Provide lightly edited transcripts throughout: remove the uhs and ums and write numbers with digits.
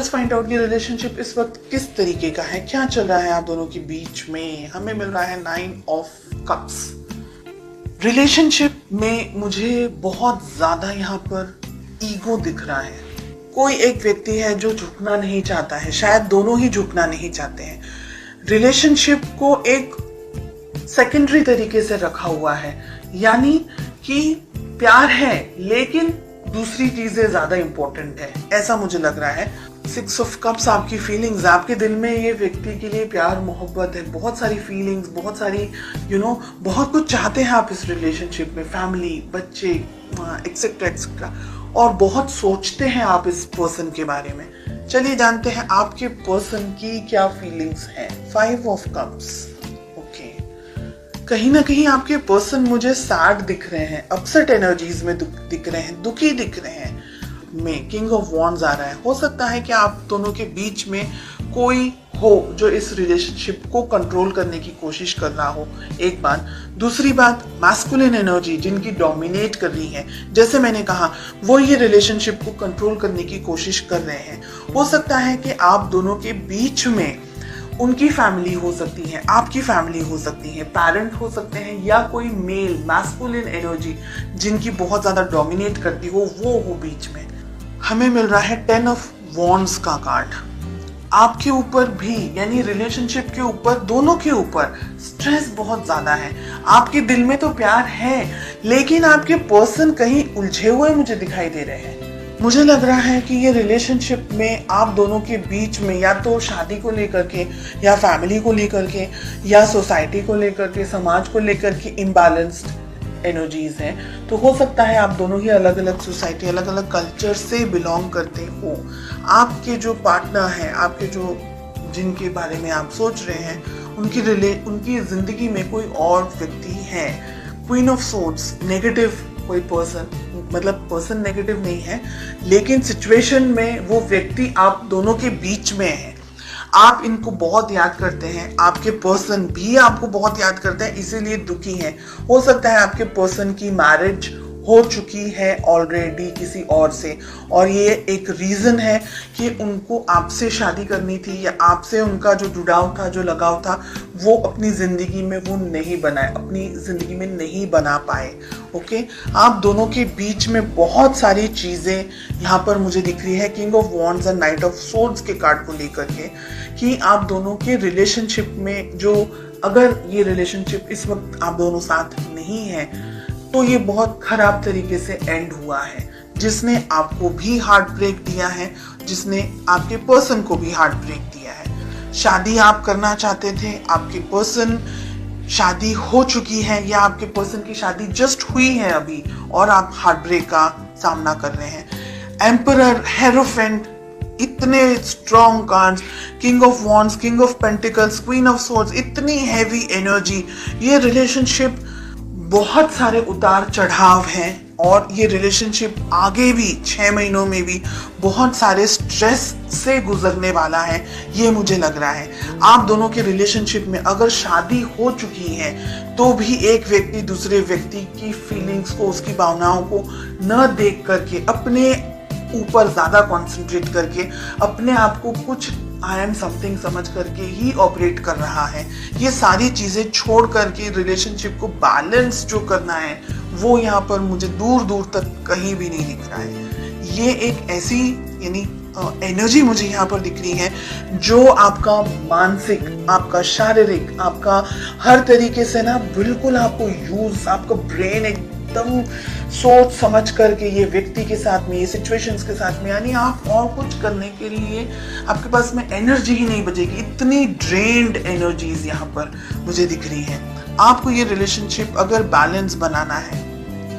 Let's find out कि relationship इस वक्त किस तरीके का है, क्या चल रहा है आप दोनों के बीच में। हमें मिल रहा है 9 ऑफ कप्स। रिलेशनशिप में मुझे बहुत ज्यादा यहाँ पर ईगो दिख रहा है। कोई एक व्यक्ति है जो झुकना नहीं चाहता है, शायद दोनों ही झुकना नहीं चाहते हैं। रिलेशनशिप को एक सेकेंडरी तरीके से रखा हुआ है, यानी कि प्यार है लेकिन दूसरी चीजें ज्यादा इंपॉर्टेंट है, ऐसा मुझे लग रहा है। 6 ऑफ कप्स आपकी फीलिंग्स, आपके दिल में ये व्यक्ति के लिए प्यार मोहब्बत है, बहुत सारी फीलिंग्स, बहुत सारी बहुत कुछ चाहते हैं आप इस रिलेशनशिप में, फैमिली, बच्चे, एक्सेट्रा एक्सेट्रा, और बहुत सोचते हैं आप इस पर्सन के बारे में। चलिए जानते हैं आपके पर्सन की क्या फीलिंग्स हैं। 5 ऑफ कप्स। ओके, कहीं ना कहीं आपके पर्सन मुझे सैड दिख रहे हैं, अपसेट एनर्जीज में दिख रहे हैं, दुखी दिख रहे हैं। में किंग ऑफ वॉन्ड्स आ रहा है। हो सकता है कि आप दोनों के बीच में कोई हो जो इस रिलेशनशिप को कंट्रोल करने की कोशिश कर रहा हो, एक बात। दूसरी बात, मैस्कुलिन एनर्जी जिनकी डोमिनेट कर रही है, जैसे मैंने कहा, वो ये रिलेशनशिप को कंट्रोल करने की कोशिश कर रहे हैं। हो सकता है कि आप दोनों के बीच में उनकी फैमिली हो सकती है, आपकी फैमिली हो सकती है, पेरेंट हो सकते हैं, या कोई मेल मैस्कुलिन एनर्जी जिनकी बहुत ज्यादा डोमिनेट करती हो, वो हो बीच में। हमें मिल रहा है 10 ऑफ वॉन्ड्स का कार्ड। आपके ऊपर भी, यानी रिलेशनशिप के ऊपर, दोनों के ऊपर स्ट्रेस बहुत ज्यादा है। आपके दिल में तो प्यार है लेकिन आपके पर्सन कहीं उलझे हुए मुझे दिखाई दे रहे हैं। मुझे लग रहा है कि ये रिलेशनशिप में आप दोनों के बीच में या तो शादी को लेकर के, या फैमिली को लेकर के, या सोसाइटी को लेकर के, समाज को लेकर के इम्बैलेंस्ड एनर्जीज हैं। तो हो सकता है आप दोनों ही अलग अलग सोसाइटी, अलग अलग कल्चर से बिलोंग करते हो। आपके जो पार्टनर हैं, आपके जो जिनके बारे में आप सोच रहे हैं, उनकी जिंदगी में कोई और व्यक्ति है। क्वीन ऑफ सोर्ड्स, नेगेटिव कोई पर्सन, मतलब पर्सन नेगेटिव नहीं है लेकिन सिचुएशन में वो व्यक्ति आप दोनों के बीच में है। आप इनको बहुत याद करते हैं, आपके पर्सन भी आपको बहुत याद करते हैं, इसीलिए दुखी हैं। हो सकता है आपके पर्सन की मैरिज हो चुकी है ऑलरेडी किसी और से, और ये एक रीजन है कि उनको आपसे शादी करनी थी, या आपसे उनका जो जुड़ाव था, जो लगाव था, वो अपनी जिंदगी में वो नहीं बनाए, अपनी जिंदगी में नहीं बना पाए। ओके, आप दोनों के बीच में बहुत सारी चीजें यहाँ पर मुझे दिख रही है king of wands and night of swords के कार्ड को लेकर के, कि आप दोनों के रिलेशनशिप में जो, अगर ये रिलेशनशिप इस वक्त आप दोनों साथ नहीं है तो ये बहुत खराब तरीके से एंड हुआ है, जिसने आपको भी हार्ट ब्रेक दिया है, जिसने आपके पर्सन को भी हार्ट ब्रेक दिया है। शादी आप करना चाहते थे, आपके पर्सन शादी हो चुकी है, या आपके पर्सन की शादी जस्ट हुई है अभी, और आप हार्ट ब्रेक का सामना कर रहे हैं। एम्परर, हेरोफेंट, इतने strong cards, king of wands, king of pentacles, queen of swords, इतनी हैवी एनर्जी। ये रिलेशनशिप बहुत सारे उतार चढ़ाव हैं, और ये रिलेशनशिप आगे भी 6 महीनों में भी बहुत सारे स्ट्रेस से गुजरने वाला है, ये मुझे लग रहा है। आप दोनों के रिलेशनशिप में अगर शादी हो चुकी है तो भी एक व्यक्ति दूसरे व्यक्ति की फीलिंग्स को, उसकी भावनाओं को न देख करके, अपने ऊपर ज्यादा कंसंट्रेट करके, अपने आप को कुछ आई एम समथिंग समझ करके ही ऑपरेट कर रहा है। ये सारी चीजें छोड़ करके रिलेशनशिप को बैलेंस जो करना है, वो यहाँ पर मुझे दूर दूर तक कहीं भी नहीं दिख रहा है। ये एक ऐसी यानी एनर्जी मुझे यहाँ पर दिख रही है जो आपका मानसिक, आपका शारीरिक, आपका हर तरीके से ना बिल्कुल आपको यूज, आपका ब्रेन एकदम सोच समझ करके ये व्यक्ति के साथ में, ये सिचुएशंस के साथ में, यानी आप और कुछ करने के लिए आपके पास में एनर्जी ही नहीं बचेगी। इतनी ड्रेन्ड एनर्जीज यहाँ पर मुझे दिख रही है। आपको ये रिलेशनशिप अगर बैलेंस बनाना है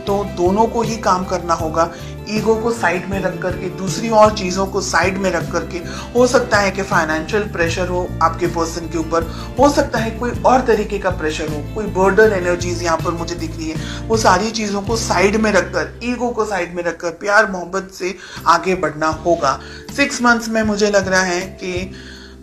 तो दोनों को ही काम करना होगा। ईगो को साइड में रख करके, दूसरी और चीजों को साइड में रख करके, हो सकता है कि फाइनेंशियल प्रेशर हो आपके पर्सन के ऊपर, हो सकता है कोई और तरीके का प्रेशर हो, कोई बर्डन एनर्जीज यहाँ पर मुझे दिख रही है, वो सारी चीजों को साइड में रखकर, ईगो को साइड में रखकर प्यार मोहब्बत से आगे बढ़ना होगा। 6 मंथ्स में मुझे लग रहा है कि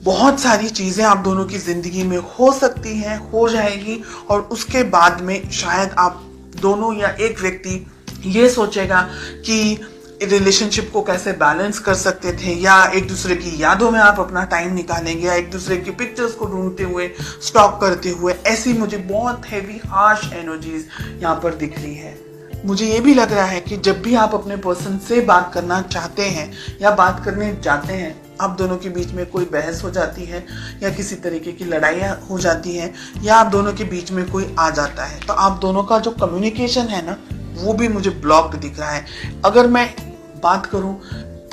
बहुत सारी चीजें आप दोनों की जिंदगी में हो सकती हैं, हो जाएगी, और उसके बाद में शायद आप दोनों या एक व्यक्ति ये सोचेगा कि रिलेशनशिप को कैसे बैलेंस कर सकते थे, या एक दूसरे की यादों में आप अपना टाइम निकालेंगे, या एक दूसरे की पिक्चर्स को ढूंढते हुए, स्टॉक करते हुए, ऐसी मुझे बहुत हैवी हार्श एनर्जीज यहाँ पर दिख रही है। मुझे ये भी लग रहा है कि जब भी आप अपने पर्सन से बात करना चाहते हैं या बात करने जाते हैं, आप दोनों के बीच में कोई बहस हो जाती है या किसी तरीके की लड़ाइयाँ हो जाती हैं, या आप दोनों के बीच में कोई आ जाता है, तो आप दोनों का जो कम्युनिकेशन है ना, वो भी मुझे ब्लॉक्ड दिख रहा है। अगर मैं बात करूं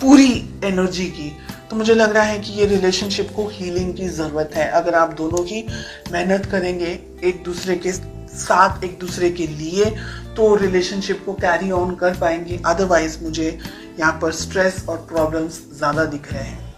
पूरी एनर्जी की, तो मुझे लग रहा है कि ये रिलेशनशिप को हीलिंग की ज़रूरत है। अगर आप दोनों ही मेहनत करेंगे एक दूसरे के साथ, एक दूसरे के लिए, तो रिलेशनशिप को कैरी ऑन कर पाएंगे। अदरवाइज मुझे यहाँ पर स्ट्रेस और प्रॉब्लम्स ज़्यादा दिख रहे हैं।